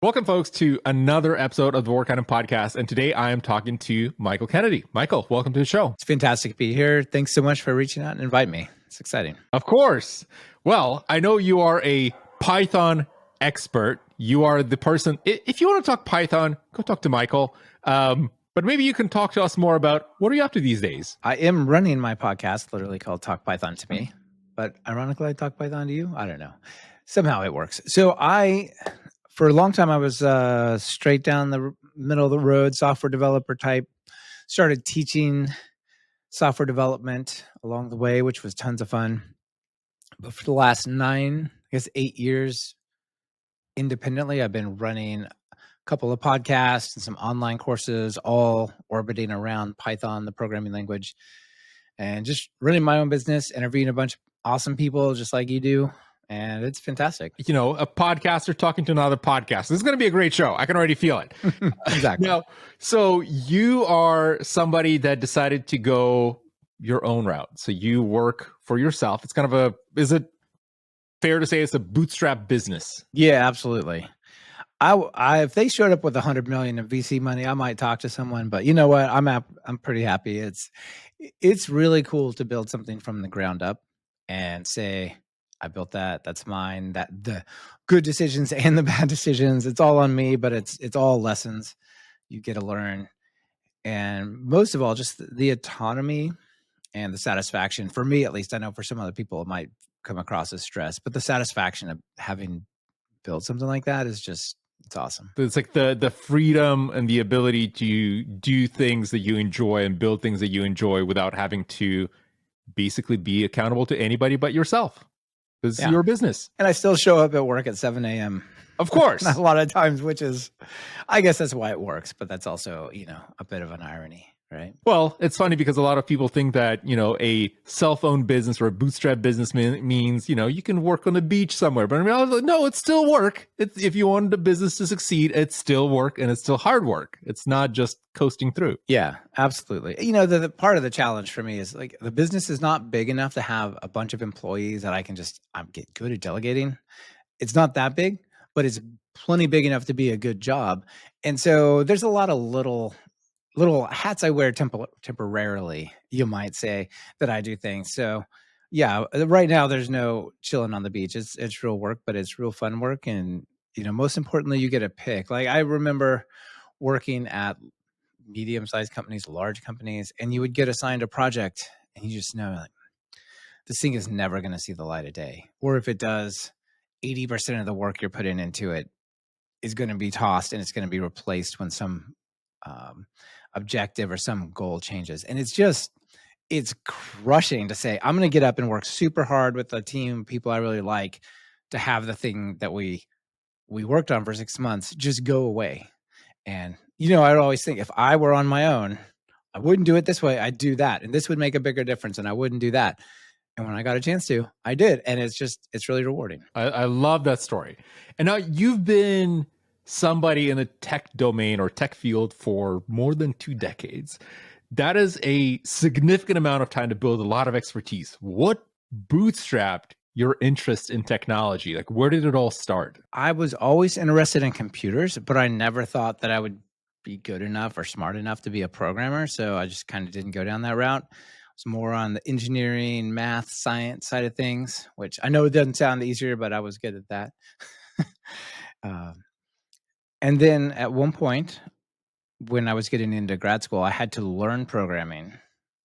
Welcome, folks, to another episode of the Work Item Podcast. And today I am talking to Michael Kennedy. Michael, welcome to the show. It's fantastic to be here. Thanks so much for reaching out and inviting me. It's exciting. Of course. Well, I know you are a Python expert. You are the person. If you want to talk Python, go talk to Michael. But maybe you can talk to us more about what are you up to these days? I am running my podcast, literally called Talk Python to Me. But ironically, I talk Python to you. I don't know. Somehow it works. So for a long time, I was straight down the middle of the road, software developer type. Started teaching software development along the way, which was tons of fun. But for the last 8 years, independently, I've been running a couple of podcasts and some online courses, all orbiting around Python, the programming language, and just running my own business, interviewing a bunch of awesome people just like you do. And it's fantastic. You know, a podcaster talking to another podcast. This is going to be a great show. I can already feel it. Exactly. Now, so you are somebody that decided to go your own route. So you work for yourself. It's kind of is it fair to say it's a bootstrap business? Yeah, absolutely. If they showed up with 100 million in VC money, I might talk to someone, but you know what? I'm pretty happy. It's really cool to build something from the ground up and say, I built that. That's mine. That the good decisions and the bad decisions, it's all on me, but it's all lessons you get to learn. And most of all, just the autonomy and the satisfaction, for me at least. I know for some other people it might come across as stress, but the satisfaction of having built something like that is just, it's awesome. It's like the freedom and the ability to do things that you enjoy and build things that you enjoy without having to basically be accountable to anybody but yourself. This is your business. And I still show up at work at 7 a.m. Of course. A lot of times, which is, I guess that's why it works, but that's also, a bit of an irony, right? Well, it's funny because a lot of people think that, a self-owned business or a bootstrap business means, you can work on the beach somewhere. But I mean, I was like, no, it's still work. If you want the business to succeed, it's still work and it's still hard work. It's not just coasting through. Yeah, absolutely. The part of the challenge for me is like the business is not big enough to have a bunch of employees that I get good at delegating. It's not that big, but it's plenty big enough to be a good job. And so there's a lot of little hats I wear temporarily, you might say, that I do things. So yeah, right now there's no chilling on the beach. It's real work, but it's real fun work. And, most importantly, you get a pick. Like I remember working at medium-sized companies, large companies, and you would get assigned a project and you just know like this thing is never going to see the light of day. Or if it does, 80% of the work you're putting into it is going to be tossed and it's going to be replaced when some objective or some goal changes. And it's crushing to say, I'm going to get up and work super hard with a team of people I really like to have the thing that we worked on for 6 months just go away. And, I'd always think if I were on my own, I wouldn't do it this way. I'd do that. And this would make a bigger difference. And I wouldn't do that. And when I got a chance to, I did. And it's really rewarding. I love that story. And now you've been somebody in the tech domain or tech field for more than 2 decades. That is a significant amount of time to build a lot of expertise. What bootstrapped your interest in technology? Like, where did it all start? I was always interested in computers, but I never thought that I would be good enough or smart enough to be a programmer. So I just kind of didn't go down that route. I was more on the engineering, math, science side of things, which I know it doesn't sound easier, but I was good at that. And then at one point, when I was getting into grad school, I had to learn programming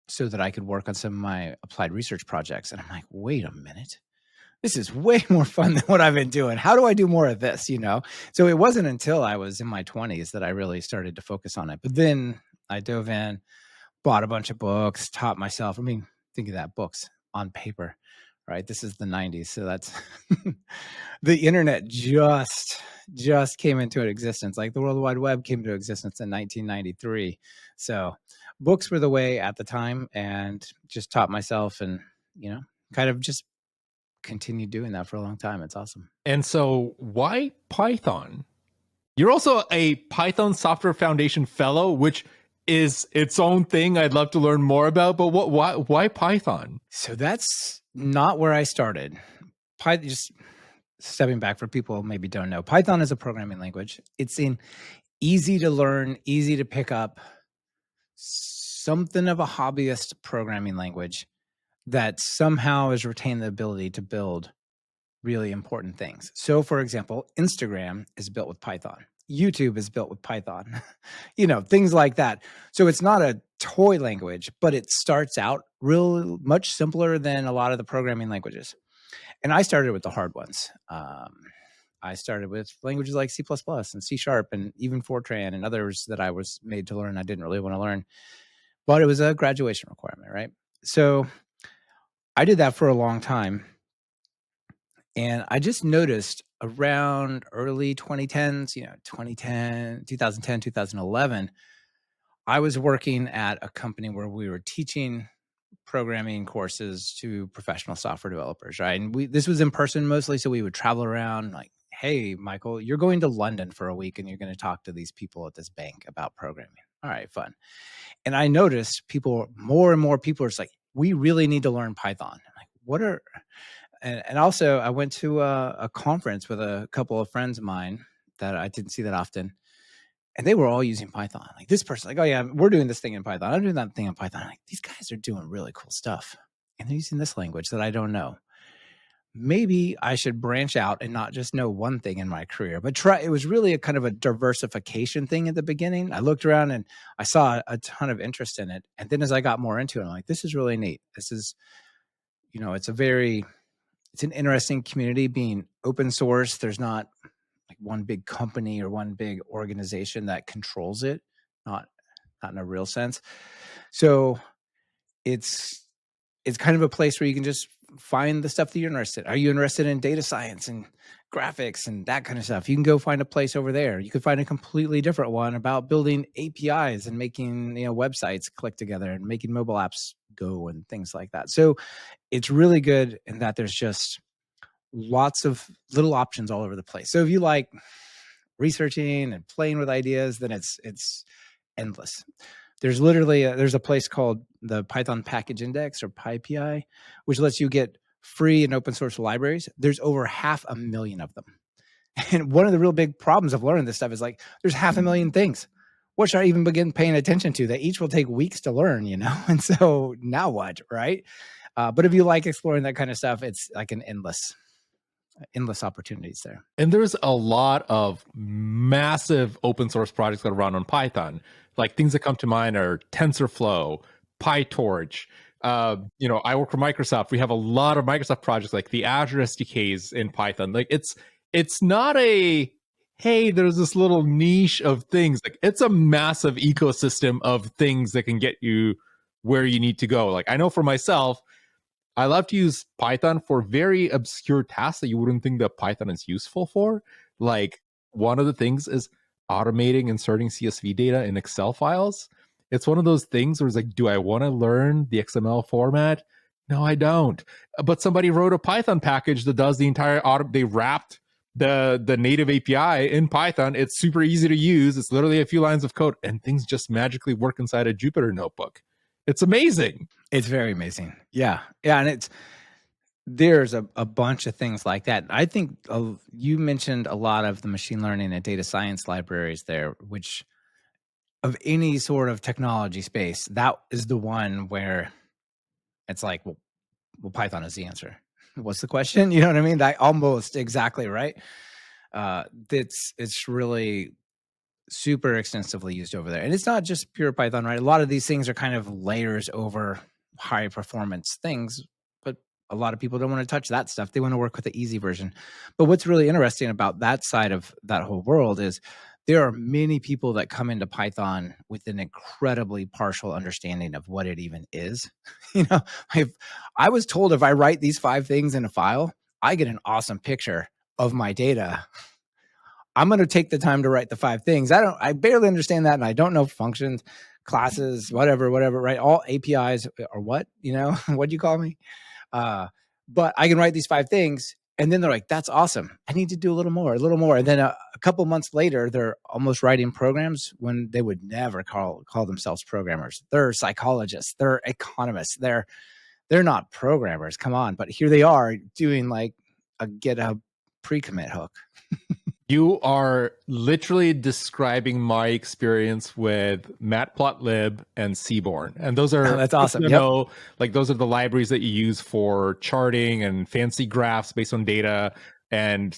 so that I could work on some of my applied research projects. And I'm like, wait a minute. This is way more fun than what I've been doing. How do I do more of this, So it wasn't until I was in my 20s that I really started to focus on it. But then I dove in, bought a bunch of books, taught myself. I mean, think of that, books on paper, right? This is the 90s. So that's the internet just came into existence. Like the World Wide Web came into existence in 1993. So books were the way at the time, and just taught myself and, kind of just continued doing that for a long time. It's awesome. And so why Python? You're also a Python Software Foundation Fellow, which is its own thing I'd love to learn more about. But why Python? So that's not where I started. stepping back for people who maybe don't know, Python is a programming language. It's an easy to learn, easy to pick up, something of a hobbyist programming language that somehow has retained the ability to build really important things. So, for example, Instagram is built with Python. YouTube is built with Python, things like that. So it's not a toy language, but it starts out real much simpler than a lot of the programming languages. And I started with the hard ones. I started with languages like C++ and C# and even Fortran and others that I was made to learn I didn't really want to learn, but it was a graduation requirement, right? So I did that for a long time. And I just noticed around early 2010s, 2010, 2011, I was working at a company where we were teaching programming courses to professional software developers, right? And this was in person mostly, so we would travel around like, hey, Michael, you're going to London for a week and you're going to talk to these people at this bank about programming. All right, fun. And I noticed more and more people are just like, we really need to learn Python. I'm like, what are and also I went to a conference with a couple of friends of mine that I didn't see that often, and they were all using Python. Like this person, like, oh yeah, we're doing this thing in Python. I'm doing that thing in Python. I'm like, these guys are doing really cool stuff, and they're using this language that I don't know. Maybe I should branch out and not just know one thing in my career, but try. It was really a kind of a diversification thing at the beginning. I looked around and I saw a ton of interest in it, and then as I got more into it, I'm like, this is really neat. This is, it's an interesting community being open source. There's not like one big company or one big organization that controls it, not in a real sense. So it's kind of a place where you can just find the stuff that you're interested in. Are you interested in data science and graphics and that kind of stuff? You can go find a place over there. You could find a completely different one about building APIs and making websites click together and making mobile apps go and things like that. So it's really good in that there's just lots of little options all over the place. So if you like researching and playing with ideas, then it's endless. There's literally there's a place called the Python Package Index, or PyPI, which lets you get free and open source libraries. There's over 500,000 of them. And one of the real big problems of learning this stuff is like, there's 500,000 things. What should I even begin paying attention to? They each will take weeks to learn, And so now what, right? But if you like exploring that kind of stuff, it's like an endless opportunities there. And there's a lot of massive open source projects that run on Python. Like things that come to mind are TensorFlow, PyTorch. I work for Microsoft. We have a lot of Microsoft projects, like the Azure SDKs in Python. Like it's not a, hey, there's this little niche of things. Like it's a massive ecosystem of things that can get you where you need to go. Like I know for myself, I love to use Python for very obscure tasks that you wouldn't think that Python is useful for. Like one of the things is automating inserting CSV data in Excel files. It's one of those things where it's like, do I want to learn the XML format? No, I don't. But somebody wrote a Python package that does the entire they wrapped the native API in Python. It's super easy to use. It's literally a few lines of code and things just magically work inside a Jupyter notebook. It's amazing. It's very amazing. Yeah. And there's a bunch of things like that. I think you mentioned a lot of the machine learning and data science libraries there, which of any sort of technology space, that is the one where it's like, well, Python is the answer. What's the question? You know what I mean? That almost exactly right. It's really super extensively used over there. And it's not just pure Python, right? A lot of these things are kind of layers over high performance things, but a lot of people don't want to touch that stuff. They want to work with the easy version. But what's really interesting about that side of that whole world is there are many people that come into Python with an incredibly partial understanding of what it even is. I was told if I write these 5 things in a file, I get an awesome picture of my data. I'm going to take the time to write the 5 things. I barely understand that. And I don't know functions, classes, whatever, right? All APIs or what, what do you call me? But I can write these 5 things. And then they're like, that's awesome. I need to do a little more. And then a couple months later, they're almost writing programs when they would never call themselves programmers. They're psychologists. They're economists. They're not programmers. Come on. But here they are doing like a GitHub pre-commit hook. You are literally describing my experience with matplotlib and Seaborn. And those are, That's awesome. You Yep. know, like those are the libraries that you use for charting and fancy graphs based on data and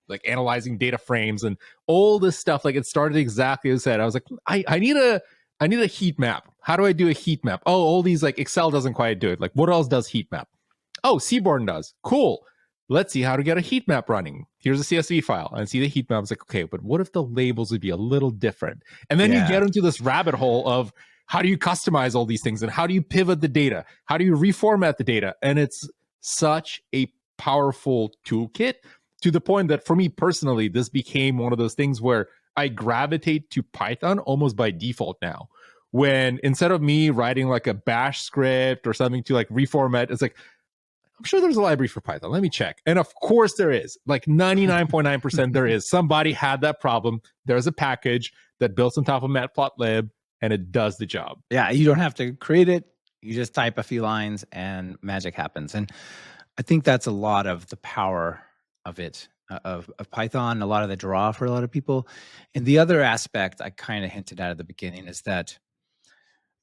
like analyzing data frames and all this stuff. Like it started exactly as I said. I was like, I need a heat map. How do I do a heat map? Oh, all these, like Excel doesn't quite do it. Like what else does heat map? Oh, Seaborn does. Cool. Let's see how to get a heat map running. Here's a CSV file. And see the heat map. It's like, okay, but what if the labels would be a little different? And then you get into this rabbit hole of how do you customize all these things and how do you pivot the data? How do you reformat the data? And it's such a powerful toolkit to the point that for me personally, this became one of those things where I gravitate to Python almost by default now. When instead of me writing like a bash script or something to like reformat, it's like, I'm sure there's a library for Python. Let me check. And of course there is. Like 99.9% there is. Somebody had that problem. There's a package that builds on top of matplotlib and it does the job. Yeah, you don't have to create it. You just type a few lines and magic happens. And I think that's a lot of the power of it, of Python, a lot of the draw for a lot of people. And the other aspect I kind of hinted at the beginning is that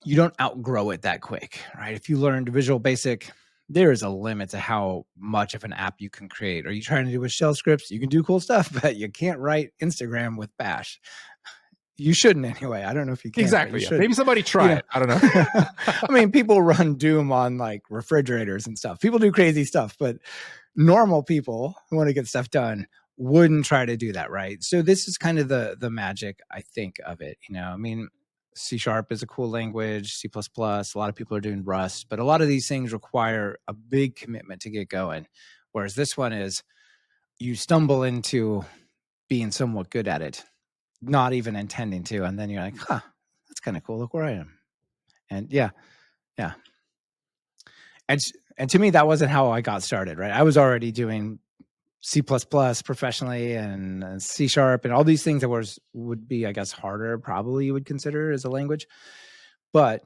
you don't outgrow it that quick, right? If you learned Visual Basic, there is a limit to how much of an app you can create. Are you trying to do with shell scripts? You can do cool stuff, but you can't write Instagram with bash. You shouldn't anyway. I don't know if you can. Exactly. Yeah. Maybe somebody try it. I don't know. I mean, people run Doom on like refrigerators and stuff. People do crazy stuff, but normal people who want to get stuff done wouldn't try to do that, right? So this is kind of the magic, I think, of it. I mean, C# is a cool language, C++, a lot of people are doing Rust, but a lot of these things require a big commitment to get going. Whereas this one is you stumble into being somewhat good at it, not even intending to. And then you're like, that's kind of cool. Look where I am. And yeah. And to me, that wasn't how I got started, right? I was already doing C++ professionally and C# and all these things that would be, I guess, harder probably you would consider as a language. But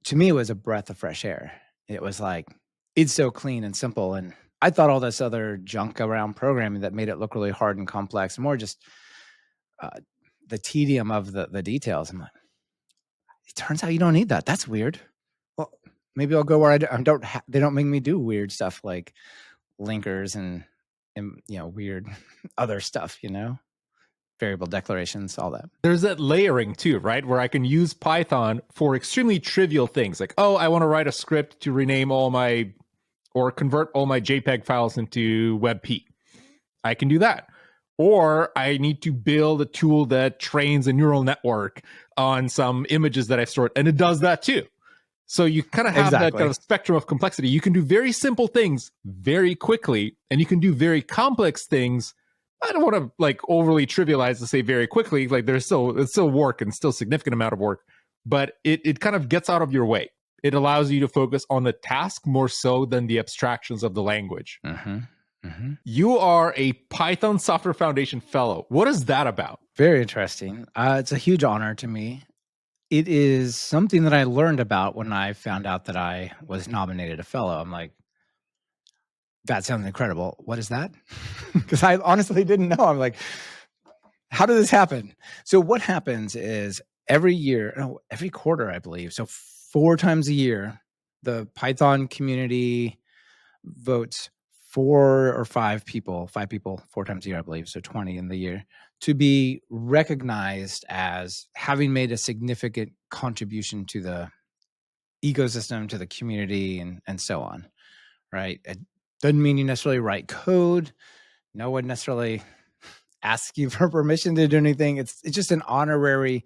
to me, it was a breath of fresh air. It was like, it's so clean and simple. And I thought all this other junk around programming that made it look really hard and complex, more just the tedium of the details. I'm like, it turns out you don't need that. That's weird. Well, maybe I'll go where they don't make me do weird stuff like linkers and weird other stuff, variable declarations, all that. There's that layering too, right? Where I can use Python for extremely trivial things like, oh, I want to write a script to rename or convert all my JPEG files into WebP. I can do that. Or I need to build a tool that trains a neural network on some images that I've stored, and it does that too. So you kind of have that kind of spectrum of complexity. You can do very simple things very quickly, and you can do very complex things. I don't want to like overly trivialize to say very quickly. Like it's still work and still significant amount of work, but it kind of gets out of your way. It allows you to focus on the task more so than the abstractions of the language. Mm-hmm. Mm-hmm. You are a Python Software Foundation Fellow. What is that about? Very interesting. It's a huge honor to me. It is something that I learned about when I found out that I was nominated a fellow. I'm like, that sounds incredible. What is that? Because I honestly didn't know. I'm like, how did this happen? So what happens is every quarter, I believe. So 4 times a year, the Python community votes 4 or 5 people, 4 times a year, I believe. So 20 in the year, to be recognized as having made a significant contribution to the ecosystem, to the community, and so on, right? It doesn't mean you necessarily write code. No one necessarily asks you for permission to do anything. It's just an honorary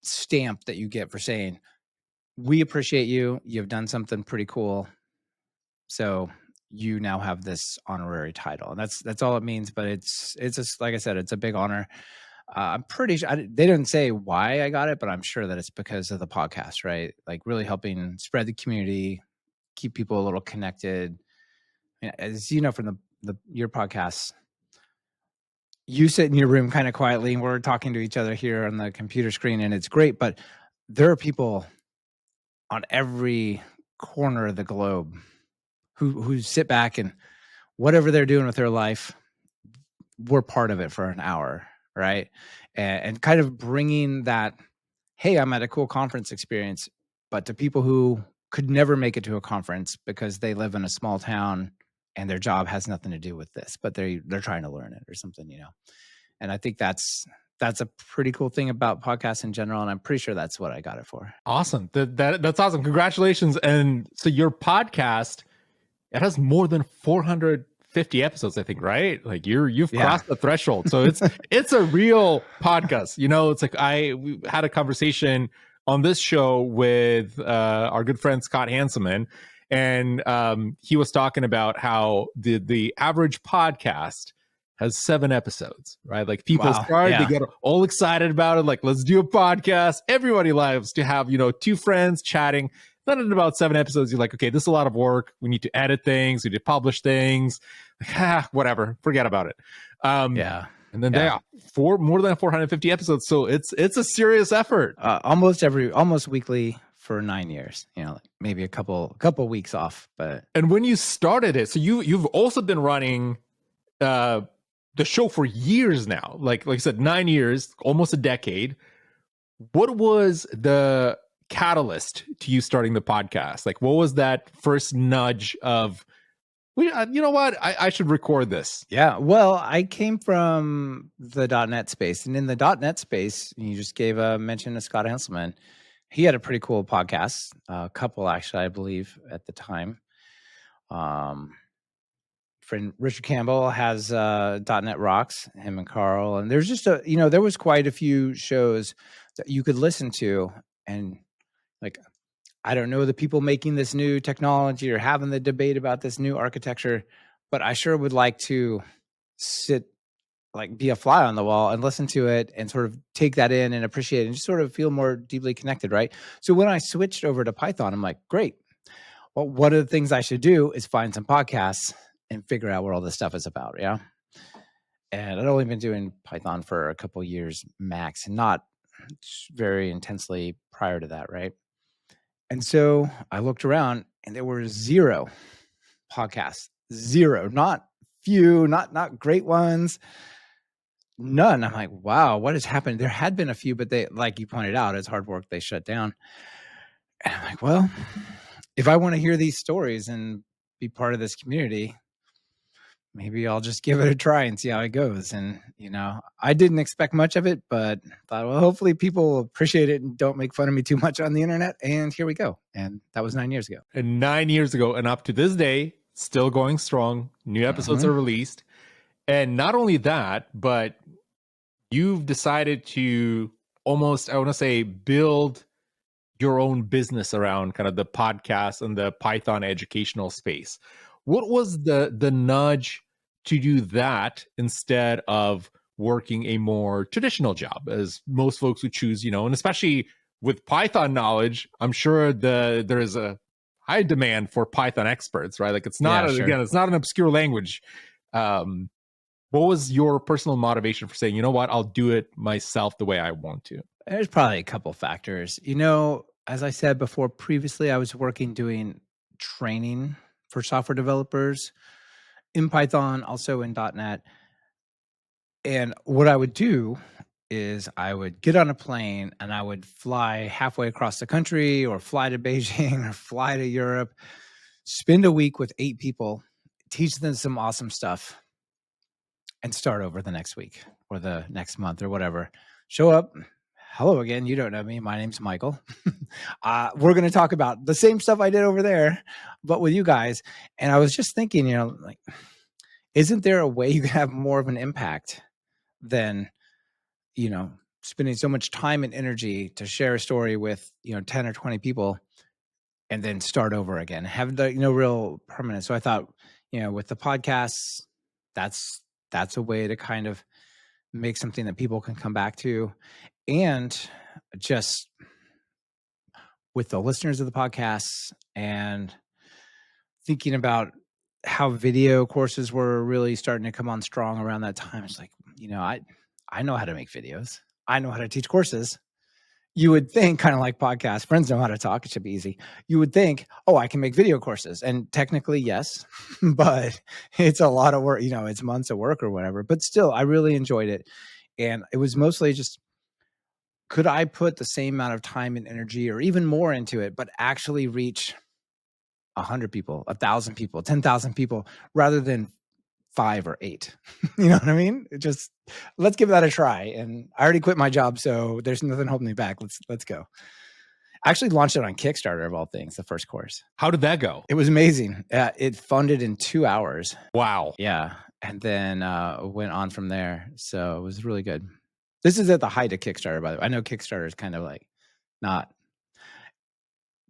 stamp that you get for saying, we appreciate you. You've done something pretty cool. So you now have this honorary title, and that's all it means. But it's just, like I said, it's a big honor. I'm pretty sure they didn't say why I got it, but I'm sure that it's because of the podcast, right? Like really helping spread the community, keep people a little connected. As you know from your podcast, you sit in your room kind of quietly, and we're talking to each other here on the computer screen, and it's great. But there are people on every corner of the globe who sit back and whatever they're doing with their life, we're part of it for an hour, right? And kind of bringing that, hey, I'm at a cool conference experience, but to people who could never make it to a conference because they live in a small town and their job has nothing to do with this, but they're trying to learn it or something, you know. And I think that's a pretty cool thing about podcasts in general, and I'm pretty sure that's what I got it for. Awesome. That's awesome. Congratulations. And so your podcast, it has more than 450 episodes, I think, right? Like you've crossed the threshold. So it's a real podcast. You know, it's like we had a conversation on this show with our good friend Scott Hanselman, and he was talking about how the average podcast has 7 episodes, right? Like people they get all excited about it. Like, let's do a podcast. Everybody loves to have, 2 friends chatting. Then in about 7 episodes, you're like, okay, this is a lot of work. We need to edit things. We need to publish things. Like, whatever, forget about it. And then they are more than 450 episodes. So it's a serious effort. Almost weekly for 9 years, maybe a couple weeks off. But and when you started it, so you've also been running the show for years now, like I said, 9 years, almost a decade. What was the catalyst to you starting the podcast? Like, what was that first nudge of, you know what, I should record this? Yeah, well, I came from the .NET space, and in the .NET space, you just gave a mention to Scott Hanselman. He had a pretty cool podcast, a couple actually, I believe, at the time. Friend Richard Campbell has .NET Rocks, him and Carl, and there's just there was quite a few shows that you could listen to, and like, I don't know the people making this new technology or having the debate about this new architecture, but I sure would like to sit, like, be a fly on the wall and listen to it and sort of take that in and appreciate it and just sort of feel more deeply connected, right? So when I switched over to Python, I'm like, great. Well, one of the things I should do is find some podcasts and figure out what all this stuff is about, yeah? And I'd only been doing Python for a couple years max, and not very intensely prior to that, right? And so I looked around, and there were 0 podcasts. 0, not few, not great ones, none. I'm like, wow, what has happened? There had been a few, but they, like you pointed out, it's hard work, they shut down. And I'm like, well, if I want to hear these stories and be part of this community, maybe I'll just give it a try and see how it goes. And, I didn't expect much of it, but thought, well, hopefully people will appreciate it and don't make fun of me too much on the internet. And here we go. And that was 9 years ago. And 9 years ago, and up to this day, still going strong. New episodes are released. And not only that, but you've decided to almost, I want to say, build your own business around kind of the podcast and the Python educational space. What was the nudge to do that instead of working a more traditional job, as most folks would choose, and especially with Python knowledge, I'm sure there is a high demand for Python experts, right? Like, it's not, again, it's not an obscure language. What was your personal motivation for saying, you know what, I'll do it myself the way I want to? There's probably a couple factors. As I said before, previously, I was working doing training for software developers in Python, also in .NET. And what I would do is I would get on a plane and I would fly halfway across the country, or fly to Beijing, or fly to Europe, spend a week with 8 people, teach them some awesome stuff, and start over the next week or the next month or whatever. Show up. Hello again. You don't know me. My name's Michael. We're going to talk about the same stuff I did over there, but with you guys. And I was just thinking, like, isn't there a way you can have more of an impact than, spending so much time and energy to share a story with, 10 or 20 people and then start over again, have the, real permanence. So I thought, with the podcasts, that's a way to kind of make something that people can come back to. And just with the listeners of the podcasts, and thinking about how video courses were really starting to come on strong around that time. It's like, I know how to make videos. I know how to teach courses. you would think, kind of like podcasts, friends know how to talk, it should be easy. You would think, oh, I can make video courses. And technically, yes, but it's a lot of work, it's months of work or whatever. But still, I really enjoyed it. And it was mostly just, could I put the same amount of time and energy or even more into it, but actually reach 100 people, 1,000 people, 10,000 people, rather than 5 or 8. You know what I mean? Let's give that a try. And I already quit my job, so there's nothing holding me back. Let's go. I actually launched it on Kickstarter of all things, the first course. How did that go? It was amazing. It funded in 2 hours. Wow. Yeah. And then went on from there. So it was really good. This is at the height of Kickstarter, by the way. I know Kickstarter is kind of like not,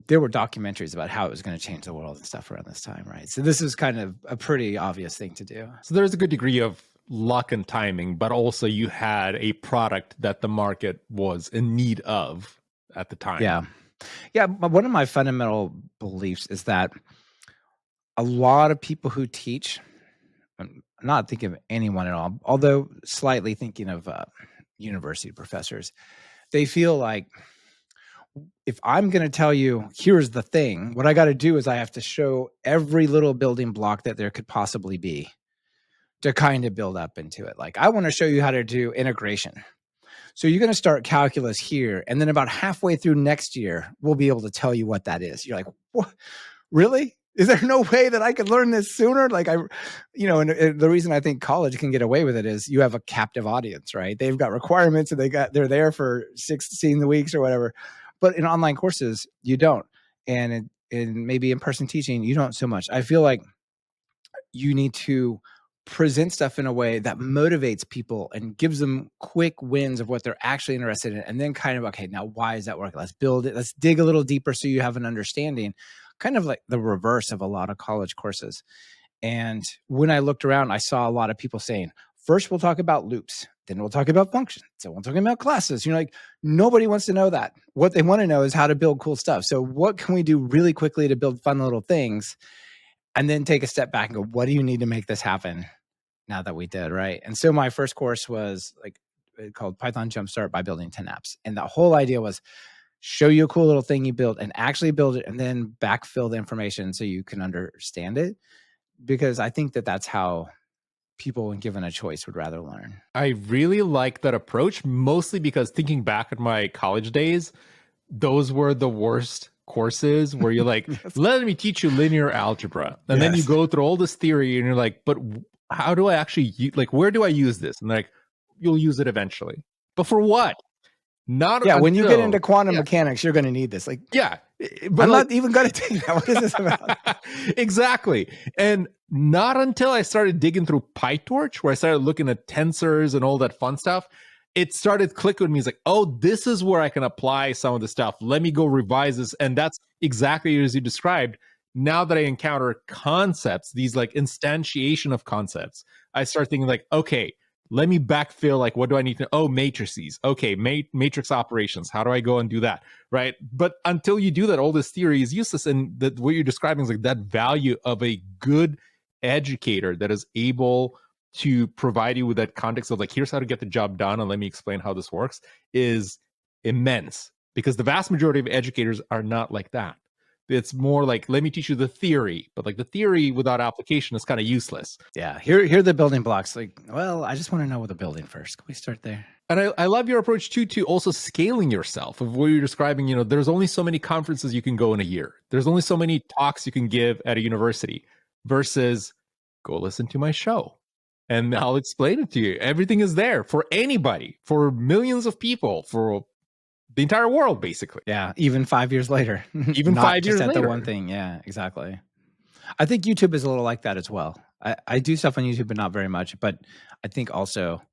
there were documentaries about how it was going to change the world and stuff around this time, right? So this is kind of a pretty obvious thing to do. So there's a good degree of luck and timing, but also you had a product that the market was in need of at the time. Yeah. Yeah. But one of my fundamental beliefs is that a lot of people who teach, I'm not thinking of anyone at all, although slightly thinking of university professors, they feel like, if I'm going to tell you, here's the thing, what I got to do is I have to show every little building block that there could possibly be to kind of build up into it. Like, I want to show you how to do integration. So you're going to start calculus here. And then about halfway through next year, we'll be able to tell you what that is. You're like, what? Really? Is there no way that I could learn this sooner? Like, and the reason I think college can get away with it is you have a captive audience, right? They've got requirements and they're there for 16 weeks or whatever. But in online courses, you don't. And in maybe in-person teaching, you don't so much. I feel like you need to present stuff in a way that motivates people and gives them quick wins of what they're actually interested in. And then kind of, okay, now why is that working? Let's build it. Let's dig a little deeper so you have an understanding, kind of like the reverse of a lot of college courses. And when I looked around, I saw a lot of people saying, first, we'll talk about loops. Then we'll talk about functions. So we'll talk about classes. Like, nobody wants to know that. What they want to know is how to build cool stuff. So what can we do really quickly to build fun little things? And then take a step back and go, what do you need to make this happen now that we did, right? And so my first course was called Python Jumpstart by Building 10 Apps. And the whole idea was show you a cool little thing you built and actually build it and then backfill the information so you can understand it. Because I think that that's how people, when given a choice, would rather learn. I really like that approach, mostly because thinking back at my college days, those were the worst courses where you're like, let me teach you linear algebra. And then you go through all this theory and you're like, but how do I actually, where do I use this? And like, you'll use it eventually. But for what? When you get into quantum mechanics, you're going to need this. But I'm not even going to take that. What is this about? Exactly. And not until I started digging through PyTorch, where I started looking at tensors and all that fun stuff, it started clicking with me. It's like, oh, this is where I can apply some of the stuff. Let me go revise this. And that's exactly as you described. Now that I encounter concepts, these instantiation of concepts, I start thinking okay, let me backfill, what do I need to, matrices. Okay, matrix operations. How do I go and do that? Right. But until you do that, all this theory is useless. And what you're describing is that value of a good educator that is able to provide you with that context of here's how to get the job done. And let me explain how this works is immense, because the vast majority of educators are not like that. It's more let me teach you the theory, but the theory without application is kind of useless. Yeah. Here are the building blocks. I just want to know what the building first. Can we start there? And I love your approach too, to also scaling yourself of what you're describing. There's only so many conferences you can go in a year. There's only so many talks you can give at a university versus go listen to my show and I'll explain it to you. Everything is there for anybody, for millions of people, for the entire world, basically. Yeah, even 5 years later. Even 5 years later. The one thing. Yeah, exactly. I think YouTube is a little like that as well. I do stuff on YouTube, but not very much. But I think also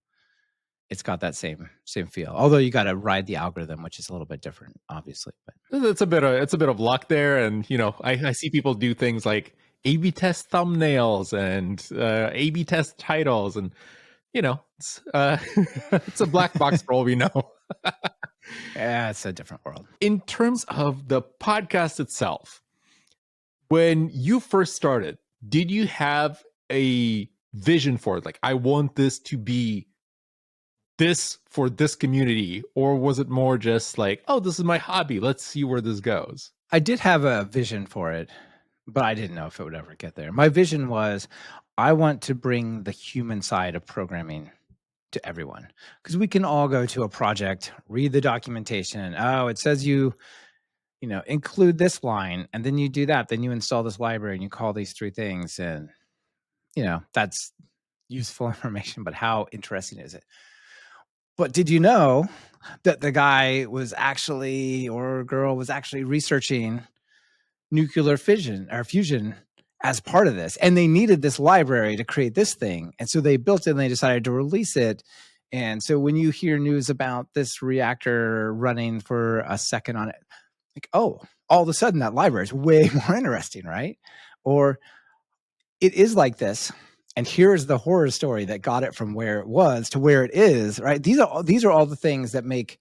it's got that same feel. Although you got to ride the algorithm, which is a little bit different, obviously. But it's a bit of luck there, and I see people do things like A/B test thumbnails and A/B test titles, and it's it's a black box for all we know. Yeah, it's a different world. In terms of the podcast itself, when you first started, did you have a vision for it? I want this to be this for this community, or was it more just like, oh, this is my hobby, let's see where this goes? I did have a vision for it, but I didn't know if it would ever get there. My vision was I want to bring the human side of programming to everyone because we can all go to a project, read the documentation. Oh, it says include this line, and then you do that. Then you install this library and you call these three things. And, that's useful information, but how interesting is it? But did you know that the guy was actually, or girl was actually researching nuclear fission or fusion as part of this? And they needed this library to create this thing. And so they built it and they decided to release it. And so when you hear news about this reactor running for a second on it, like, oh, all of a sudden that library is way more interesting, right? Or it is like this. And here's the horror story that got it from where it was to where it is, right? These are all the things that make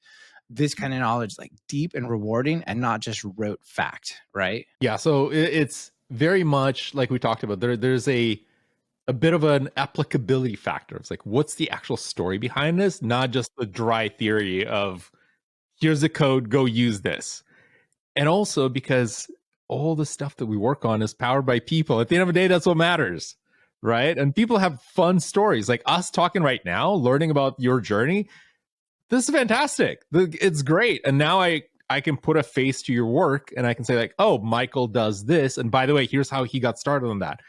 this kind of knowledge like deep and rewarding and not just rote fact, right? Yeah, so it's very much like we talked about. There's a bit of an applicability factor. It's like, what's the actual story behind this? Not just the dry theory of here's the code, go use this. And also because all the stuff that we work on is powered by people. At the end of the day, that's what matters, right? And people have fun stories like us talking right now, learning about your journey. This is fantastic. It's great. And now I can put a face to your work and I can say like, oh, Michael does this. And by the way, here's how he got started on that.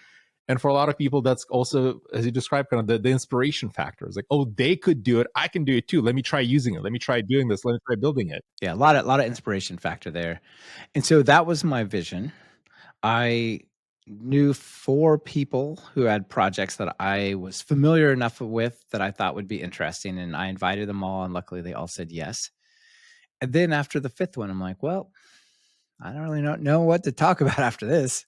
And for a lot of people, that's also, as you described, kind of the inspiration factor. It's like, oh, they could do it. I can do it too. Let me try using it. Let me try doing this. Let me try building it. Yeah, a lot of inspiration factor there. And so that was my vision. I knew 4 people who had projects that I was familiar enough with that I thought would be interesting, and I invited them all, and luckily they all said yes. And then after the 5th one, I'm like, well, I don't really know what to talk about after this.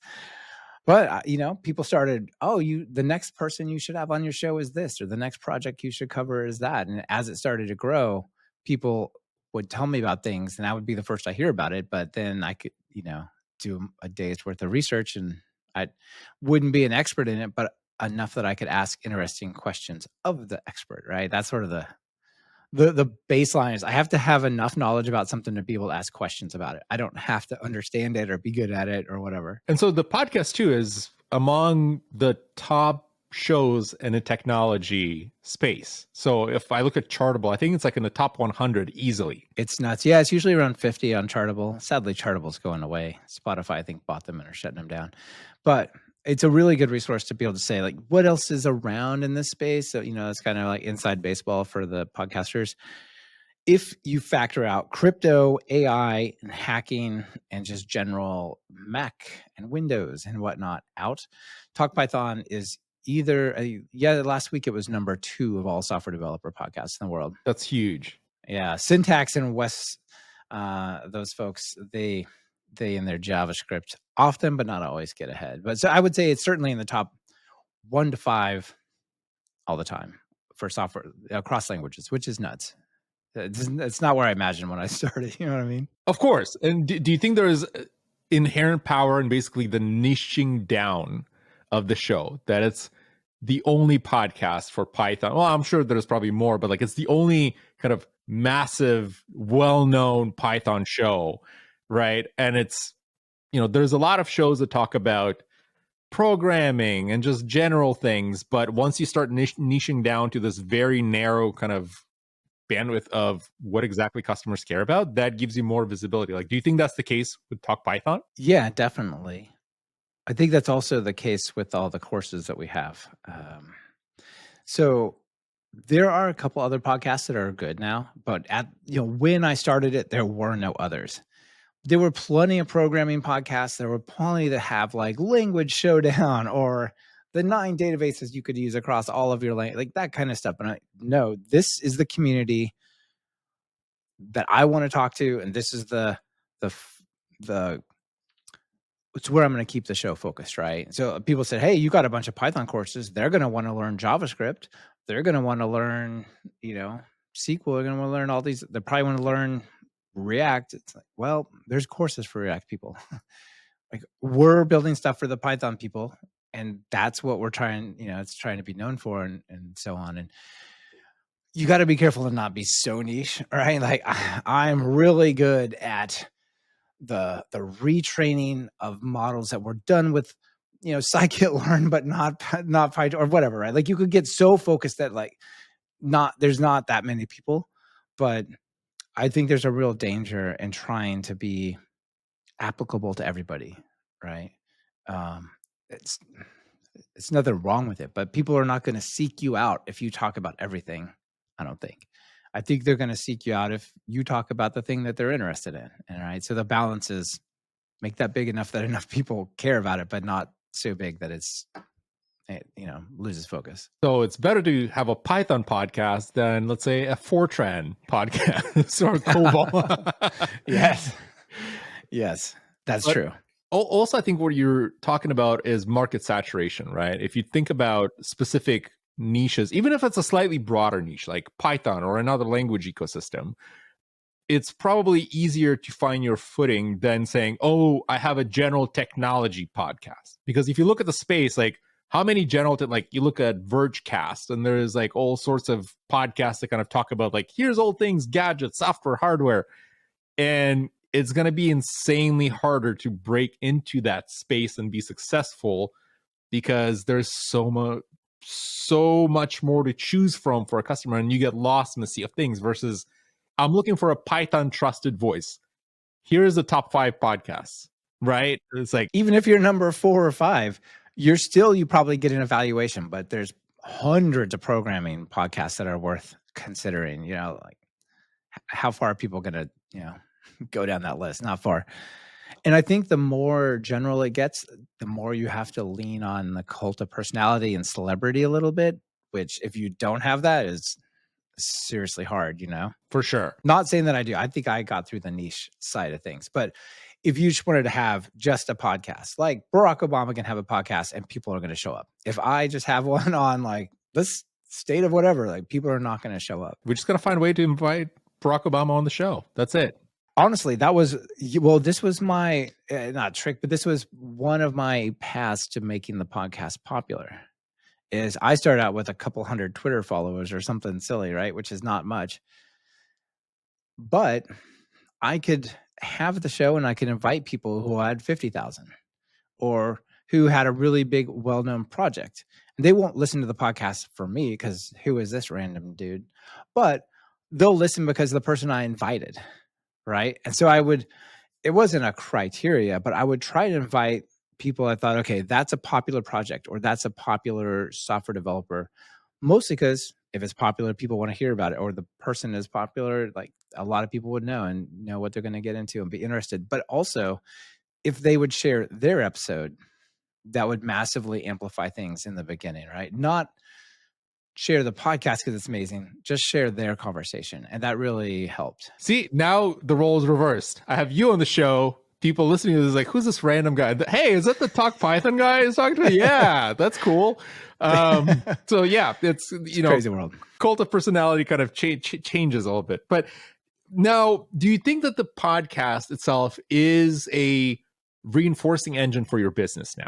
But people started, oh, the next person you should have on your show is this, or the next project you should cover is that. And as it started to grow, people would tell me about things, and I would be the first I hear about it. But then I could, do a day's worth of research, and I wouldn't be an expert in it, but enough that I could ask interesting questions of the expert. Right? That's sort of the baseline is I have to have enough knowledge about something to be able to ask questions about it. I don't have to understand it or be good at it or whatever. And so the podcast too is among the top shows in the technology space. So if I look at Chartable, I think it's like in the top 100 easily. It's nuts. Yeah, it's usually around 50 on Chartable. Sadly, Chartable's going away. Spotify, I think, bought them and are shutting them down. But it's a really good resource to be able to say, like, what else is around in this space? So, it's kind of like inside baseball for the podcasters. If you factor out crypto, AI, and hacking, and just general Mac and Windows and whatnot out, TalkPython is last week it was number 2 of all software developer podcasts in the world. That's huge. Yeah, Syntax and Wes, those folks, they in their JavaScript often, but not always get ahead. But so I would say it's certainly in the top 1 to 5 all the time for software across languages, which is nuts. It's not where I imagined when I started. You know what I mean? Of course. And do you think there is inherent power in basically the niching down of the show, that it's the only podcast for Python? Well, I'm sure there's probably more, but like it's the only kind of massive, well-known Python show, right? And it's, there's a lot of shows that talk about programming and just general things, but once you start niching down to this very narrow kind of bandwidth of what exactly customers care about, that gives you more visibility. Like, do you think that's the case with Talk Python? Yeah, definitely. I think that's also the case with all the courses that we have. So there are a couple other podcasts that are good now, but when I started it, there were no others. There were plenty of programming podcasts. There were plenty that have like Language Showdown or the 9 databases you could use across all of your like that kind of stuff. And no, this is the community that I want to talk to, and this is the it's where I'm going to keep the show focused, right? So people said, hey, you got a bunch of Python courses. They're going to want to learn JavaScript. They're going to want to learn, SQL. They're going to want to learn all these. They probably want to learn React. It's like, well, there's courses for React people. Like, we're building stuff for the Python people, and that's what we're trying, it's trying to be known for, and so on. And you got to be careful to not be so niche, right? Like I'm really good at the retraining of models that were done with, scikit-learn, but not Python or whatever, right? Like you could get so focused that like there's not that many people, but I think there's a real danger in trying to be applicable to everybody, right? Um, it's it's nothing wrong with it, but people are not going to seek you out if you talk about everything. I don't think. I think they're going to seek you out if you talk about the thing that they're interested in. And right, so the balance is make that big enough that enough people care about it, but not so big that it loses focus. So it's better to have a Python podcast than, let's say, a Fortran podcast or COBOL. Yes, that's true. Also, I think what you're talking about is market saturation, right? If you think about specific niches, even if it's a slightly broader niche like Python or another language ecosystem, it's probably easier to find your footing than saying, oh, I have a general technology podcast. Because if you look at the space, like how many general, like you look at Vergecast and there's like all sorts of podcasts that kind of talk about like, here's all things, gadgets, software, hardware. And it's going to be insanely harder to break into that space and be successful because there's so much more to choose from for a customer, and you get lost in the sea of things versus I'm looking for a Python trusted voice. Here's the top 5 podcasts, right? It's like, even if you're number 4 or 5, you probably get an evaluation, but there's hundreds of programming podcasts that are worth considering, like how far are people going to, go down that list? Not far. And I think the more general it gets, the more you have to lean on the cult of personality and celebrity a little bit, which if you don't have that is seriously hard, for sure. Not saying that I do. I think I got through the niche side of things. But if you just wanted to have just a podcast, like Barack Obama can have a podcast and people are going to show up. If I just have one on like this state of whatever, like people are not going to show up. We're just going to find a way to invite Barack Obama on the show. That's it. Honestly, this was my, not trick, but this was one of my paths to making the podcast popular. Is I started out with a couple hundred Twitter followers or something silly, right? Which is not much. But I could have the show and I could invite people who had 50,000 or who had a really big, well-known project. And they won't listen to the podcast for me because who is this random dude? But they'll listen because of the person I invited, right? And so it wasn't a criteria, but I would try to invite people I thought, okay, that's a popular project or that's a popular software developer, mostly because if it's popular, people want to hear about it, or the person is popular, like a lot of people would know and know what they're going to get into and be interested. But also, if they would share their episode, that would massively amplify things in the beginning, right? Not share the podcast because it's amazing, just share their conversation. And that really helped. See, now the role is reversed. I have you on the show. People listening to this like, who's this random guy? Hey, is that the Talk Python guy who's talking to me? Yeah, that's cool. So yeah, it's crazy world. Cult of personality kind of changes a little bit. But now, do you think that the podcast itself is a reinforcing engine for your business now?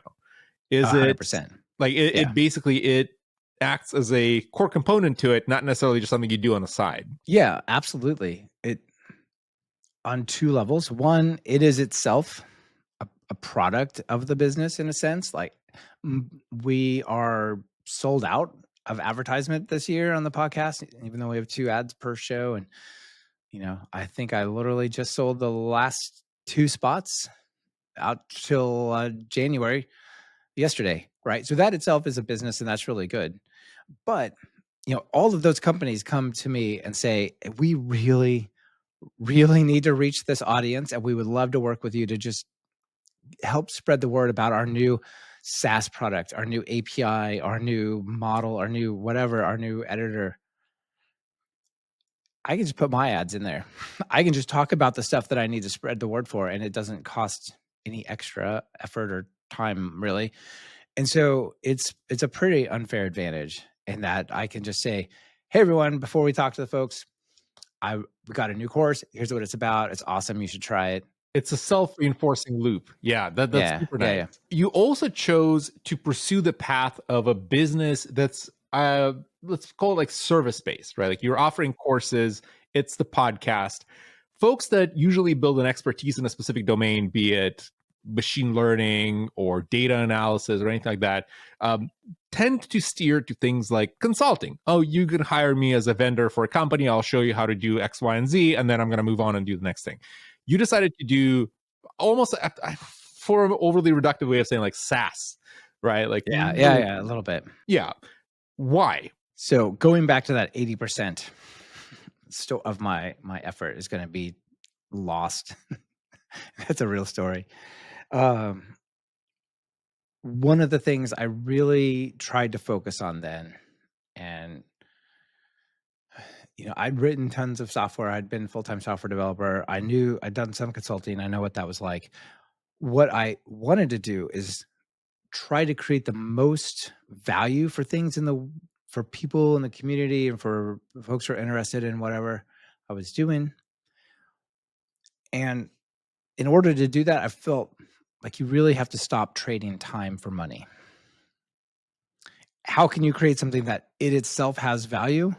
Is 100%. It like it basically it acts as a core component to it, not necessarily just something you do on the side? Yeah, absolutely. It on 2 levels. One, it is itself a product of the business in a sense. Like we are sold out of advertisement this year on the podcast, even though we have 2 ads per show. And, I think I literally just sold the last 2 spots out till January yesterday, right? So that itself is a business and that's really good. But, all of those companies come to me and say, we really need to reach this audience and we would love to work with you to just help spread the word about our new SaaS product, our new API, our new model, our new whatever, our new editor. I can just put my ads in there. I can just talk about the stuff that I need to spread the word for, and it doesn't cost any extra effort or time really. And so it's a pretty unfair advantage in that I can just say, hey everyone, before we talk to the folks, we got a new course. Here's what it's about. It's awesome. You should try it. It's a self-reinforcing loop. Yeah, that's super nice. Yeah. You also chose to pursue the path of a business that's let's call it like service based, right? Like you're offering courses, it's the podcast. Folks that usually build an expertise in a specific domain, be it machine learning or data analysis or anything like that, um, tend to steer to things like consulting. Oh, you can hire me as a vendor for a company. I'll show you how to do X, Y, and Z, and then I'm going to move on and do the next thing. You decided to do almost, for an overly reductive way of saying, like SaaS, right? Like Yeah, you yeah, really, yeah, a little bit. yeah. Why? So going back to that 80% of my effort is going to be lost. That's a real story. Um, one of the things I really tried to focus on then, and I'd written tons of software. I'd been a full-time software developer. I knew I'd done some consulting. I know what that was like. What I wanted to do is try to create the most value for things for people in the community and for folks who are interested in whatever I was doing. And in order to do that, I felt like you really have to stop trading time for money. How can you create something that it itself has value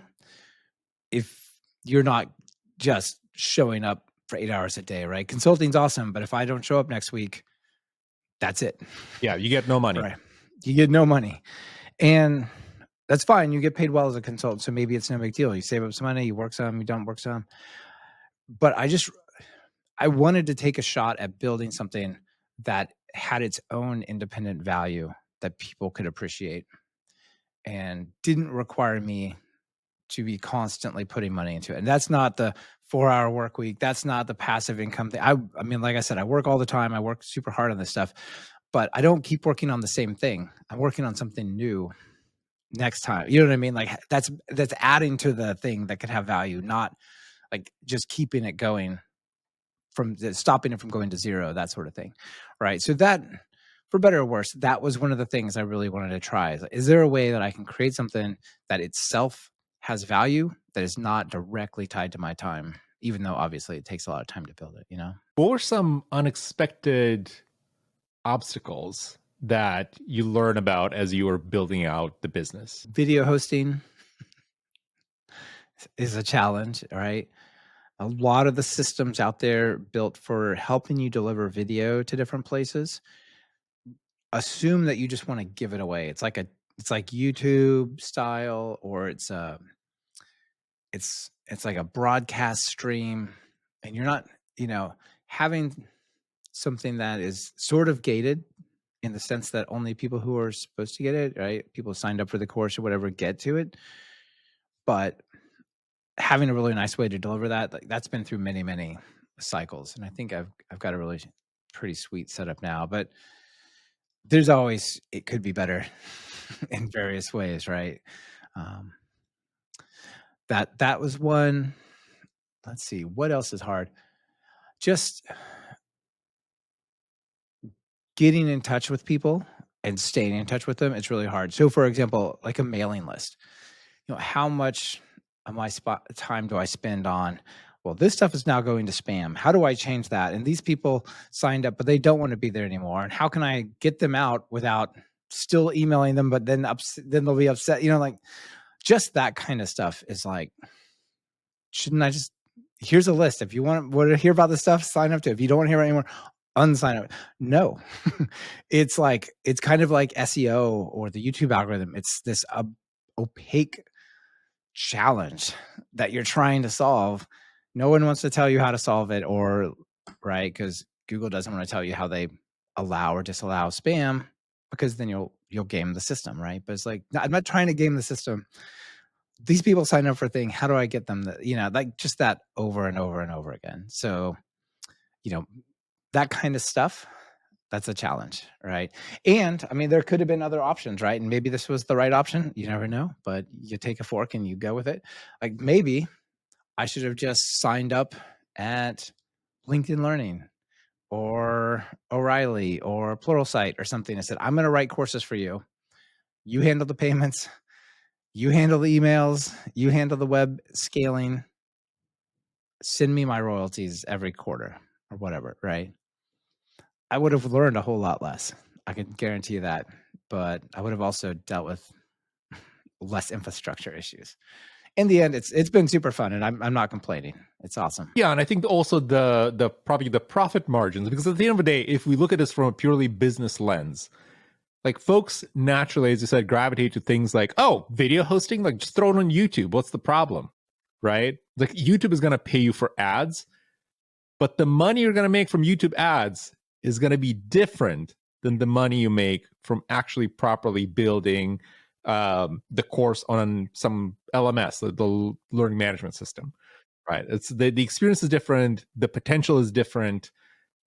if you're not just showing up for 8 hours a day, right? Consulting's awesome, but if I don't show up next week, that's it. Yeah, you get no money. Right. You get no money. And that's fine. You get paid well as a consultant. So maybe it's no big deal. You save up some money, you work some, you don't work some. But I wanted to take a shot at building something that had its own independent value that people could appreciate and didn't require me to be constantly putting money into it. And that's not the 4-hour work week. That's not the passive income thing. I mean, like I said, I work all the time. I work super hard on this stuff, but I don't keep working on the same thing. I'm working on something new next time. You know what I mean? Like that's adding to the thing that could have value, not like just keeping it going stopping it from going to zero, that sort of thing. Right. So that, for better or worse, that was one of the things I really wanted to try. Is there a way that I can create something that itself has value that is not directly tied to my time, even though obviously it takes a lot of time to build it, What were some unexpected obstacles that you learn about as you were building out the business? Video hosting is a challenge, right? A lot of the systems out there built for helping you deliver video to different places assume that you just want to give it away. It's like YouTube style, or it's like a broadcast stream, and you're not, having something that is sort of gated in the sense that only people who are supposed to get it, right? People signed up for the course or whatever get to it. But having a really nice way to deliver that, like that's been through many, many cycles. And I think I've got a really pretty sweet setup now, but there's always, it could be better in various ways, right? Um, that was one. Let's see, what else is hard? Just getting in touch with people and staying in touch with them, it's really hard. So for example, like a mailing list, how much of my time do I spend on, well, this stuff is now going to spam. How do I change that? And these people signed up, but they don't want to be there anymore. And how can I get them out without still emailing them, but then they'll be upset, like just that kind of stuff is like, shouldn't I just, here's a list. If you want to hear about this stuff, sign up to it. If you don't want to hear it anymore, unsign up. No, it's kind of like SEO or the YouTube algorithm. It's this opaque challenge that you're trying to solve. No one wants to tell you how to solve it, or right, because Google doesn't want to tell you how they allow or disallow spam, because then you'll game the system, right? But it's like, no, I'm not trying to game the system. These people sign up for a thing. How do I get them like just that over and over and over again? So, that kind of stuff, that's a challenge, right? And I mean, there could have been other options, right? And maybe this was the right option. You never know, but you take a fork and you go with it. Like maybe I should have just signed up at LinkedIn Learning or O'Reilly or Pluralsight or something. I said, I'm going to write courses for you. You handle the payments. You handle the emails. You handle the web scaling. Send me my royalties every quarter or whatever, right? I would have learned a whole lot less. I can guarantee you that. But I would have also dealt with less infrastructure issues. In the end, it's been super fun, and I'm not complaining. It's awesome. Yeah, and I think also the probably the profit margins, because at the end of the day, if we look at this from a purely business lens, like folks naturally, as you said, gravitate to things like, oh, video hosting, like just throw it on YouTube. What's the problem? Right? Like YouTube is going to pay you for ads, but the money you're going to make from YouTube ads is going to be different than the money you make from actually properly building the course on some LMS, the learning management system. Right? It's the experience is different, the potential is different.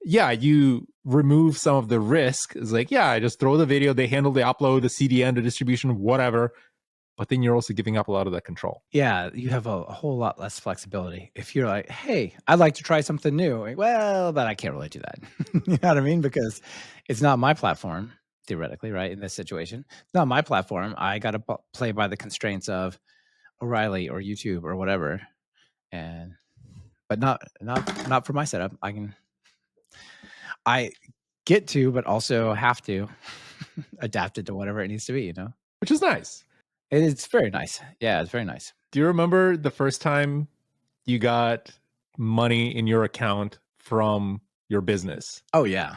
Yeah, you remove some of the risk. It's like, yeah, I just throw the video, they handle the upload, the CDN, the distribution, whatever. But then you're also giving up a lot of that control. Yeah, you have a whole lot less flexibility. If you're like, "Hey, I'd like to try something new." Like, well, but I can't really do that. You know what I mean? Because it's not my platform, theoretically, right? In this situation, it's not my platform. I got to play by the constraints of O'Reilly or YouTube or whatever. And but not for my setup. I get to, but also have to adapt it to whatever it needs to be. Which is nice. It's very nice. Yeah, it's very nice. Do you remember the first time you got money in your account from your business? Oh yeah.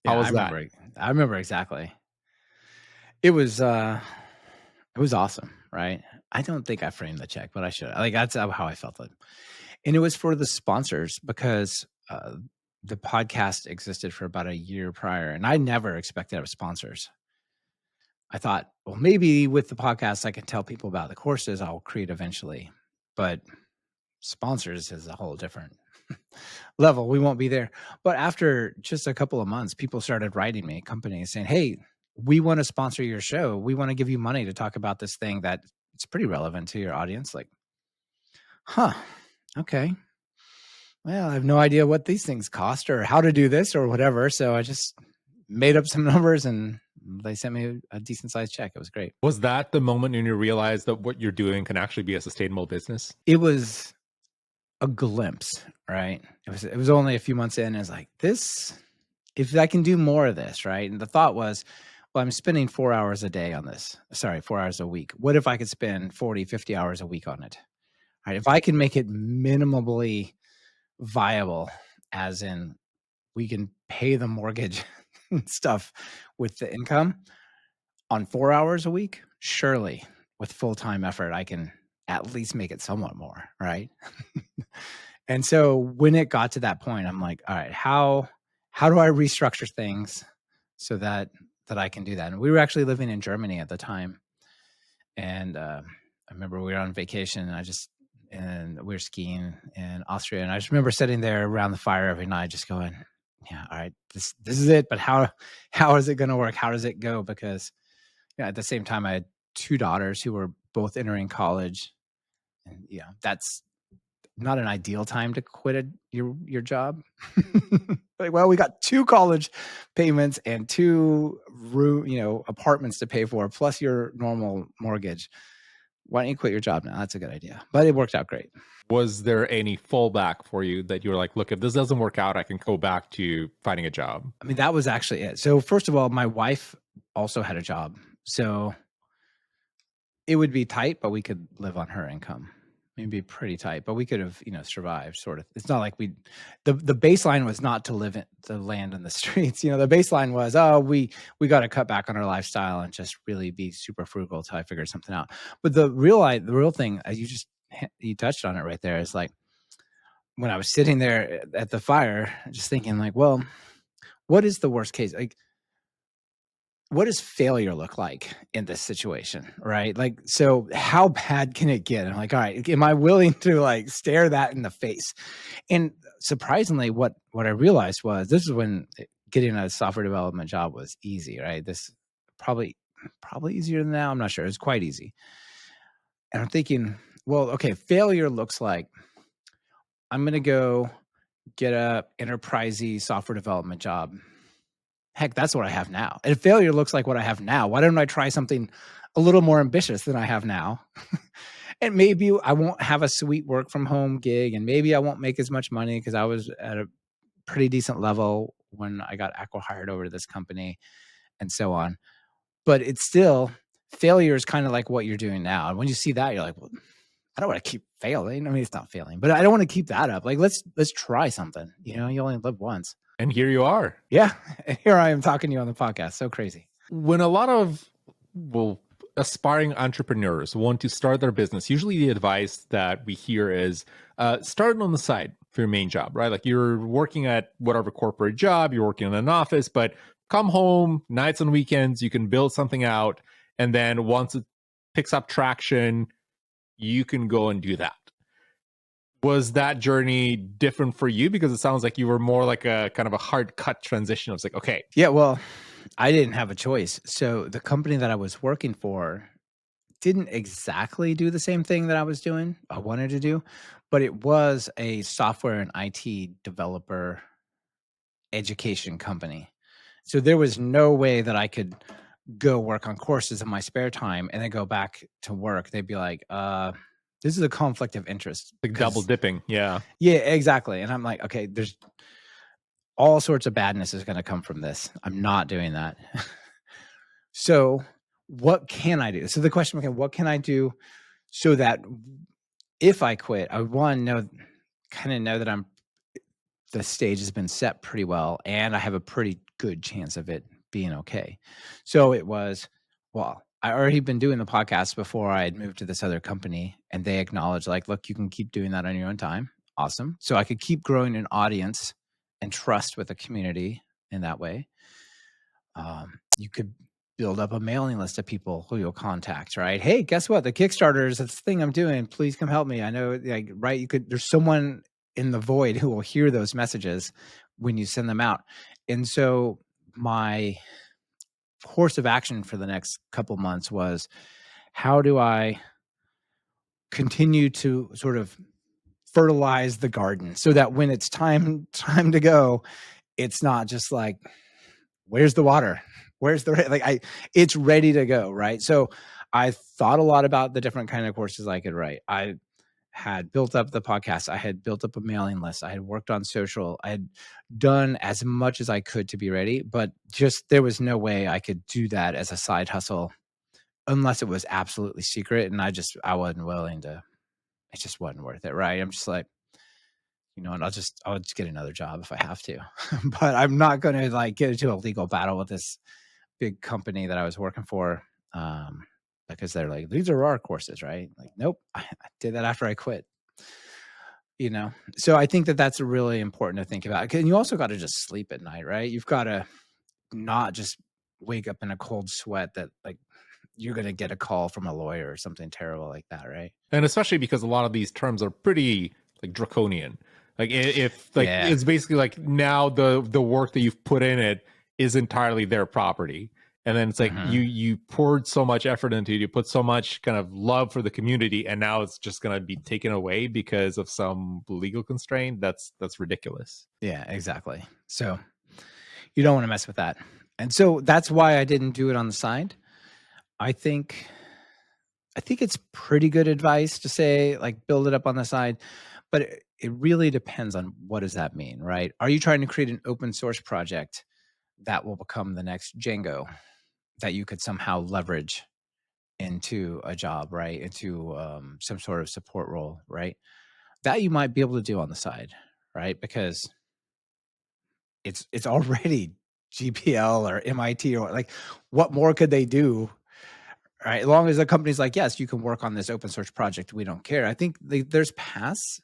How Yeah, was that? I remember exactly. It was awesome, right? I don't think I framed the check, but I should. Like that's how I felt it. And it was for the sponsors because the podcast existed for about a year prior, and I never expected to have sponsors. I thought, well, maybe with the podcast, I can tell people about the courses I'll create eventually. But sponsors is a whole different level. We won't be there. But after just a couple of months, people started writing me, companies saying, hey, we want to sponsor your show. We want to give you money to talk about this thing that it's pretty relevant to your audience. Like, huh, okay. Well, I have no idea what these things cost or how to do this or whatever. So I just made up some numbers and they sent me a decent sized check. It was great. Was that the moment when you realized that what you're doing can actually be a sustainable business? It was a glimpse, right? It was only a few months in. And it's like, this, if I can do more of this, right? And the thought was, well, I'm spending 4 hours a day on this. Sorry, 4 hours a week. What if I could spend 40, 50 hours a week on it? Right? If I can make it minimally viable, as in we can pay the mortgage and stuff with the income on 4 hours a week, surely with full-time effort, I can at least make it somewhat more, right? And so when it got to that point, I'm like, all right, how do I restructure things so that I can do that? And we were actually living in Germany at the time. And I remember we were on vacation and we were skiing in Austria. And I just remember sitting there around the fire every night, just going, yeah, all right, this is it. But how is it going to work? How does it go? Because at the same time, I had 2 daughters who were both entering college. And that's not an ideal time to quit your job. Like, well, we got 2 college payments and 2 apartments to pay for, plus your normal mortgage. Why don't you quit your job now? That's a good idea. But it worked out great. Was there any fallback for you that you were like, look, if this doesn't work out, I can go back to finding a job? I mean, that was actually it. So first of all, my wife also had a job. So it would be tight, but we could live on her income. It'd be pretty tight, but we could have, survived sort of. It's not like the baseline was not to land in the streets. The baseline was, oh, we got to cut back on our lifestyle and just really be super frugal until I figured something out. But the real thing, you touched on it right there, is like when I was sitting there at the fire, just thinking like, well, what is the worst case? Like, what does failure look like in this situation, right? Like, so how bad can it get? I'm like, all right, am I willing to like stare that in the face? And surprisingly, what I realized was this is when getting a software development job was easy, right? This probably easier than now. I'm not sure. It's quite easy. And I'm thinking, well, okay, failure looks like I'm going to go get a enterprisey software development job. Heck, that's what I have now. And failure looks like what I have now. Why don't I try something a little more ambitious than I have now? And maybe I won't have a sweet work from home gig, and maybe I won't make as much money because I was at a pretty decent level when I got acqui-hired over to this company and so on. But it's still, failure is kind of like what you're doing now. And when you see that, you're like, well, I don't want to keep failing. I mean, it's not failing, but I don't want to keep that up. Like, let's try something. You know, you only live once. And here you are. Yeah. And here I am talking to you on the podcast. So crazy. When a lot of, well, aspiring entrepreneurs want to start their business, usually the advice that we hear is start on the side for your main job, right? Like you're working at whatever corporate job, you're working in an office, but come home nights and weekends, you can build something out. And then once it picks up traction, you can go and do that. Was that journey different for you? Because it sounds like you were more like a kind of a hard cut transition. It's like, okay. Yeah. Well, I didn't have a choice. So the company that I was working for didn't exactly do the same thing that I wanted to do, but it was a software and IT developer education company. So there was no way that I could go work on courses in my spare time and then go back to work. They'd be like, this is a conflict of interest. Like double dipping. Yeah. Yeah, exactly. And I'm like, okay, there's all sorts of badness is going to come from this. I'm not doing that. So what can I do? So the question became, what can I do so that if I quit, I know that the stage has been set pretty well and I have a pretty good chance of it being okay. So it was, well, I already been doing the podcast before I had moved to this other company, and they acknowledged like, look, you can keep doing that on your own time. Awesome. So I could keep growing an audience and trust with the community in that way. You could build up a mailing list of people who you'll contact, right? Hey, guess what? The Kickstarter is this thing I'm doing. Please come help me. I know, like, right? There's someone in the void who will hear those messages when you send them out. And so my course of action for the next couple months was, how do I continue to sort of fertilize the garden so that when it's time to go, it's not just like, where's the water? Where's the, it's ready to go. Right. So I thought a lot about the different kind of courses I could write. I had built up the podcast. I had built up a mailing list. I had worked on social. I had done as much as I could to be ready, but just there was no way I could do that as a side hustle unless it was absolutely secret. And I wasn't willing to, it just wasn't worth it. Right. I'm just like, and I'll just get another job if I have to, but I'm not going to like get into a legal battle with this big company that I was working for. Because they're like, these are our courses, right? Like, nope, I did that after I quit, So I think that that's really important to think about. And you also got to just sleep at night, right? You've got to not just wake up in a cold sweat that like you're going to get a call from a lawyer or something terrible like that, right? And especially because a lot of these terms are pretty like draconian. Like if like it's basically like now the work that you've put in it is entirely their property. And then it's like you poured so much effort into it, you put so much kind of love for the community, and now it's just going to be taken away because of some legal constraint. That's ridiculous. Yeah, exactly. So you don't want to mess with that. And so that's why I didn't do it on the side. I think it's pretty good advice to say like build it up on the side, but it really depends on what does that mean, right? Are you trying to create an open source project that will become the next Django that you could somehow leverage into a job, right? Into some sort of support role, right? That you might be able to do on the side, right? Because it's already GPL or MIT or like, what more could they do, right? As long as the company's like, yes, you can work on this open source project, we don't care. I think there's paths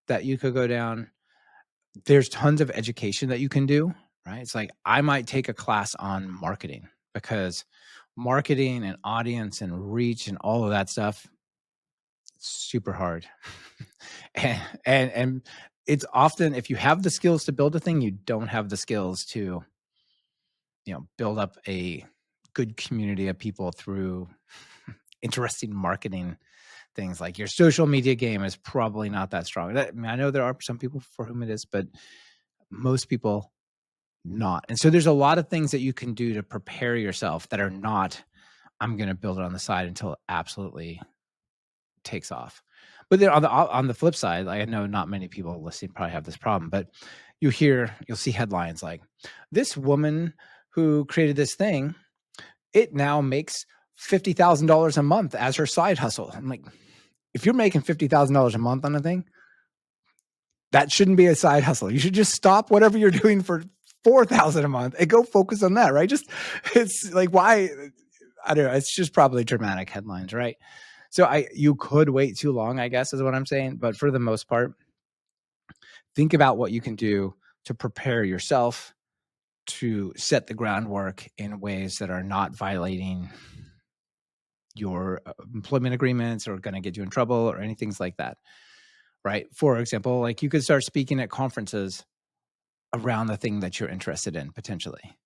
that you could go down. There's tons of education that you can do, right? It's like, I might take a class on marketing because marketing and audience and reach and all of that stuff, it's super hard. and it's often, if you have the skills to build a thing, you don't have the skills to, build up a good community of people through interesting marketing things. Like your social media game is probably not that strong. I know there are some people for whom it is, but most people not. And so there's a lot of things that you can do to prepare yourself that are not, I'm going to build it on the side until it absolutely takes off. But then on the flip side, I know not many people listening probably have this problem, but you'll see headlines like, this woman who created this thing, it now makes $50,000 a month as her side hustle. I'm like, if you're making $50,000 a month on a thing, that shouldn't be a side hustle. You should just stop whatever you're doing for 4,000 a month and go focus on that, right? Just it's like, why? I don't know. It's just probably dramatic headlines, right? So you could wait too long, I guess, is what I'm saying. But for the most part, think about what you can do to prepare yourself to set the groundwork in ways that are not violating your employment agreements or going to get you in trouble or anything like that, right? For example, like you could start speaking at conferences around the thing that you're interested in potentially,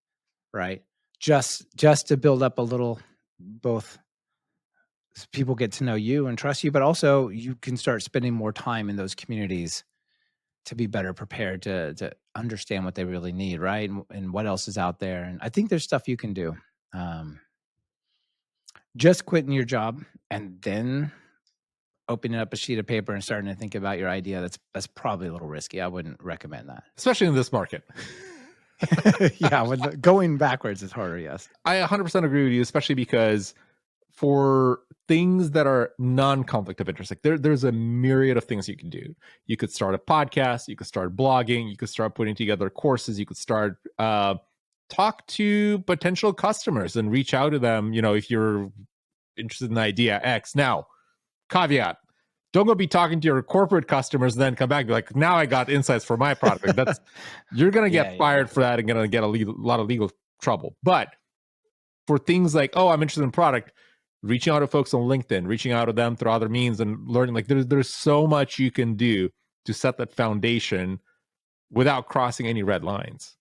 right? Just to build up a little, both people get to know you and trust you, but also you can start spending more time in those communities to be better prepared to understand what they really need, right? And what else is out there. And I think there's stuff you can do. Um, just quitting your job and then opening up a sheet of paper and starting to think about your idea, that's probably a little risky. I wouldn't recommend that. Especially in this market. Yeah, going backwards is harder, yes. I 100% agree with you, especially because for things that are non-conflict of interest, like there's a myriad of things you can do. You could start a podcast, you could start blogging, you could start putting together courses, you could start talk to potential customers and reach out to them, if you're interested in idea X. Now, caveat, don't go be talking to your corporate customers and then come back and be like, now I got insights for my product. That's you're gonna get fired for that and gonna get a lot of legal trouble. But for things like, oh, I'm interested in product, reaching out to folks on LinkedIn, reaching out to them through other means and learning, like there's so much you can do to set that foundation without crossing any red lines.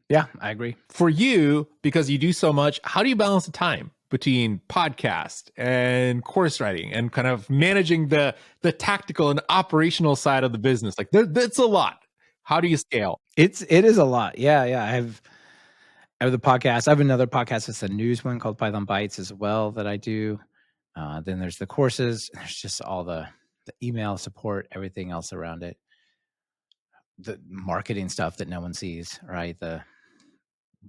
Yeah, I agree. For you, because you do so much, how do you balance the time between podcast and course writing and kind of managing the tactical and operational side of the business? Like that's a lot. How do you scale? It is a lot. Yeah. I have the podcast. I have another podcast. It's a news one called Python Bytes as well that I do. Then there's the courses. There's just all the email support, everything else around it. The marketing stuff that no one sees, right? The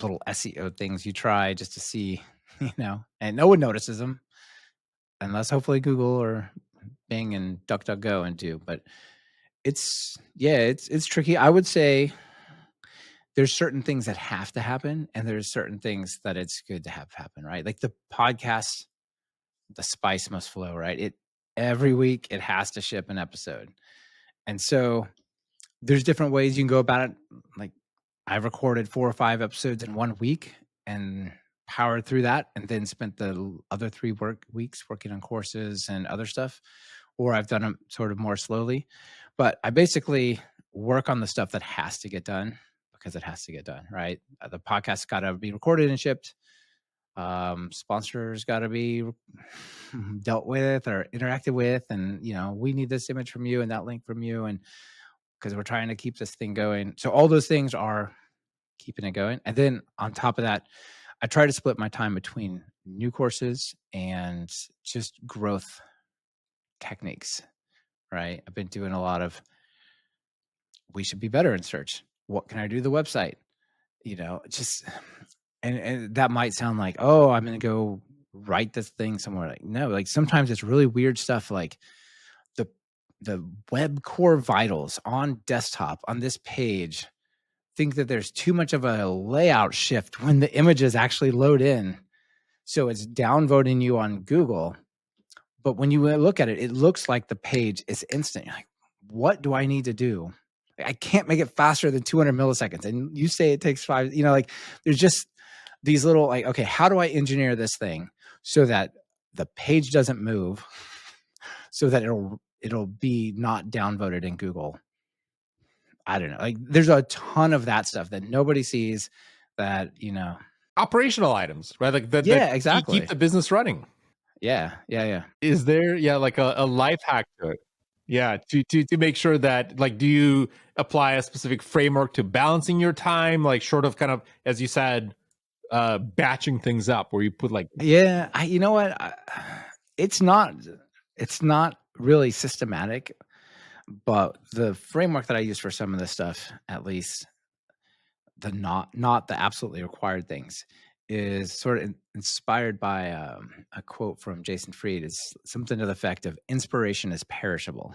little SEO things you try just to see, and no one notices them unless hopefully Google or Bing and DuckDuckGo and do. But it's tricky. I would say there's certain things that have to happen and there's certain things that it's good to have happen, right? Like the podcast, the spice must flow, right? Every week it has to ship an episode. And so there's different ways you can go about it. Like I've recorded 4 or 5 episodes in 1 week and powered through that and then spent the other 3 weeks working on courses and other stuff, or I've done them sort of more slowly. But I basically work on the stuff that has to get done because it has to get done, right? The podcast's got to be recorded and shipped. Sponsors got to be dealt with or interacted with. And, we need this image from you and that link from you. And because we're trying to keep this thing going. So all those things are keeping it going. And then on top of that, I try to split my time between new courses and just growth techniques, right? I've been doing a lot of, we should be better in search. What can I do to the website? Just, and that might sound like, oh, I'm going to go write this thing somewhere. Like, no, like sometimes it's really weird stuff. Like the web core vitals on desktop on this page think that there's too much of a layout shift when the images actually load in. So it's downvoting you on Google. But when you look at it, it looks like the page is instant. You're like, what do I need to do? I can't make it faster than 200 milliseconds. And you say it takes 5, there's just these little, like, okay, how do I engineer this thing so that the page doesn't move so that it'll be not downvoted in Google? I don't know. Like there's a ton of that stuff that nobody sees that, Operational items, right? Like that. Exactly. Keep the business running. Yeah. Is there, like a life hack to it? Yeah. To make sure that, like, do you apply a specific framework to balancing your time? Like short of kind of, as you said, batching things up where you put like, you know what? It's not really systematic, but the framework that I use for some of this stuff, at least the not the absolutely required things, is sort of inspired by a quote from Jason Fried. Is something to the effect of inspiration is perishable.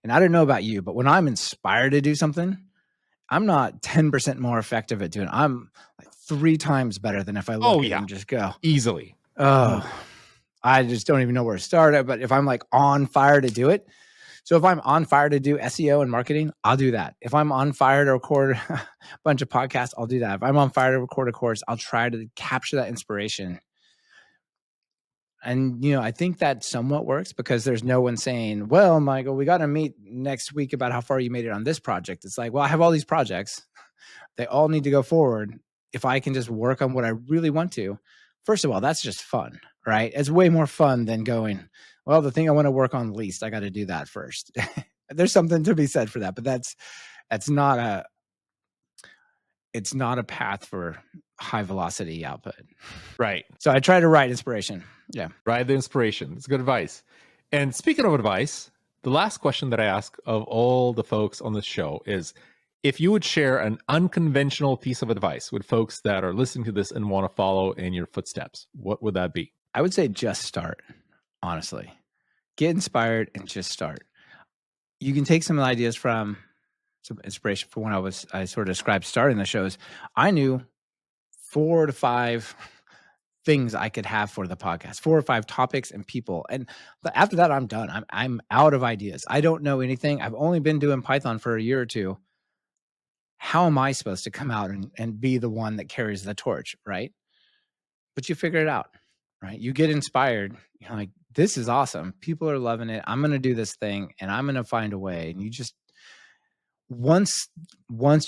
And I don't know about you, but when I'm inspired to do something, I'm not 10% more effective at doing it. I'm like 3 times better than if I Oh look at it yeah, and just go, easily. oh, I just don't even know where to start. But if I'm like on fire to do it, so if I'm on fire to do SEO and marketing, I'll do that. If I'm on fire to record a bunch of podcasts, I'll do that. If I'm on fire to record a course, I'll try to capture that inspiration. And, I think that somewhat works because there's no one saying, well, Michael, we got to meet next week about how far you made it on this project. It's like, well, I have all these projects. They all need to go forward. If I can just work on what I really want to, first of all, that's just fun, right? It's way more fun than going, well, the thing I want to work on least, I got to do that first. There's something to be said for that, but that's not it's not a path for high velocity output. Right. So I try to write inspiration. Yeah. Ride the inspiration. It's good advice. And speaking of advice, the last question that I ask of all the folks on this show is if you would share an unconventional piece of advice with folks that are listening to this and want to follow in your footsteps, what would that be? I would say just start, honestly. Get inspired and just start. You can take some ideas from some inspiration from when I sort of described starting the shows. I knew 4 to 5 things I could have for the podcast, 4 or 5 topics and people. But after that, I'm done. I'm out of ideas. I don't know anything. I've only been doing Python for a year or two. How am I supposed to come out and be the one that carries the torch, right? But you figure it out, right? You get inspired. You're like, this is awesome. People are loving it. I'm going to do this thing and I'm going to find a way. And you just, once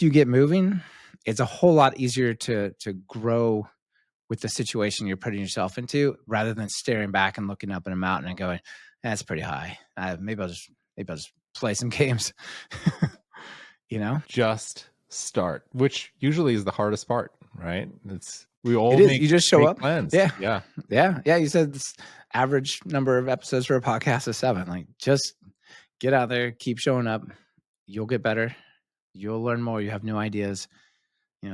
you get moving, it's a whole lot easier to grow with the situation you're putting yourself into rather than staring back and looking up at a mountain and going, that's pretty high. Maybe I'll just play some games, Just start, which usually is the hardest part, right? We all it is. You just show up. Plans. Yeah. You said this average number of episodes for a podcast is 7. Like, just get out there, keep showing up. You'll get better. You'll learn more. You have new ideas.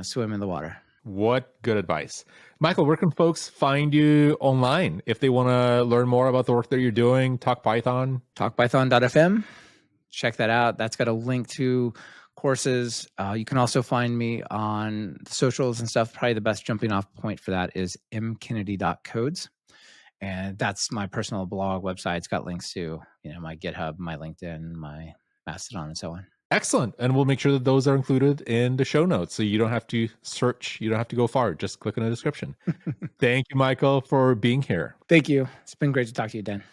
Swim in the water. What good advice. Michael, where can folks find you online if they want to learn more about the work that you're doing? Talk Python. Talkpython.fm. Check that out. That's got a link to courses. You can also find me on socials and stuff. Probably the best jumping off point for that is mkennedy.codes. And that's my personal blog website. It's got links to, my GitHub, my LinkedIn, my Mastodon, and so on. Excellent. And we'll make sure that those are included in the show notes. So you don't have to search. You don't have to go far. Just click in the description. Thank you, Michael, for being here. Thank you. It's been great to talk to you, Dan.